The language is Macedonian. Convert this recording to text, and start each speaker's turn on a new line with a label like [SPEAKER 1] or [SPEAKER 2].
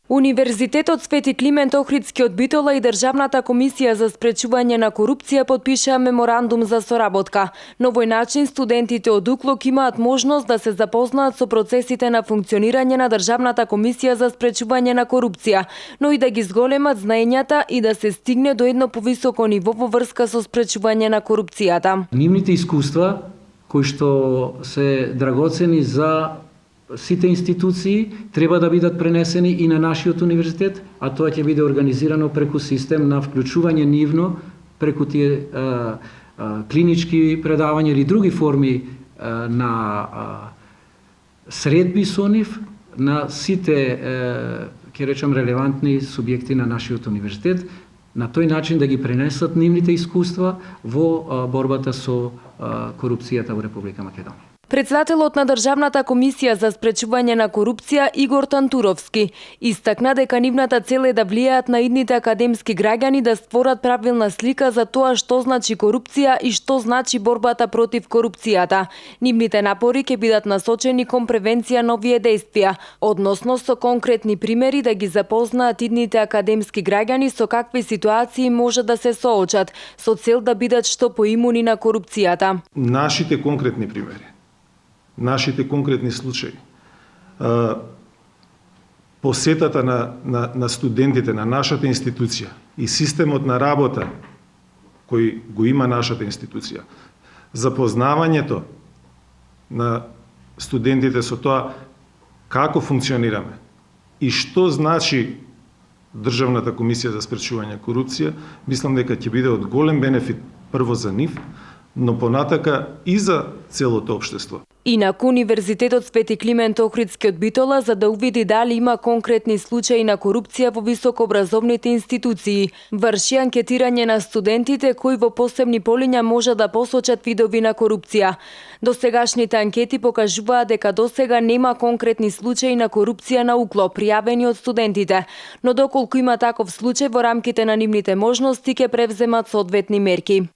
[SPEAKER 1] Универзитетот Свети Климент Охридски од Битола и Државната комисија за спречување на корупција подпишаа меморандум за соработка. На овој начин студентите од УКЛОК имаат можност да се запознаат со процесите на функционирање на Државната комисија за спречување на корупција, но и да ги зголемат знаењата и да се стигне до едно повисоко ниво во врска со спречување на корупцијата.
[SPEAKER 2] Нивните искуства кои што се драгоцени за сите институции треба да бидат пренесени и на нашиот универзитет, а тоа ќе биде организирано преку систем на вклучување нивно преку тие клинички предавања или други форми на средби со нив на сите ќе речам релевантни субјекти на нашиот универзитет, на тој начин да ги пренесат нивните искуства во борбата со корупцијата во Република Македонија.
[SPEAKER 1] Председателот на Државната комисија за спречување на корупција Игор Тантуровски истакна дека нивната цел е да влијаат на идните академски граѓани да створат правилна слика за тоа што значи корупција и што значи борбата против корупцијата. Нивните напори ќе бидат насочени кон превенција на овие дејствија, односно со конкретни примери да ги запознаат идните академски граѓани со какви ситуации може да се соочат, со цел да бидат што поимуни на корупцијата.
[SPEAKER 3] Нашите конкретни примери, нашите конкретни случаи, посетата на студентите на нашата институција и системот на работа кој го има нашата институција, запознавањето на студентите со тоа како функционираме и што значи Државната комисија за спречување на корупција, мислам дека ќе биде од голем бенефит прво за нив, но понатака и за целото општество.
[SPEAKER 1] Инаку, Универзитетот Свети Климент Охридски од Битола, за да увиди дали има конкретни случаи на корупција во високообразовните институции, врши анкетирање на студентите кои во посебни полиња може да посочат видови на корупција. Досегашните анкети покажуваат дека досега нема конкретни случаи на корупција на УКЛО пријавени од студентите, но доколку има таков случај во рамките на нивните можности ќе превземат соодветни мерки.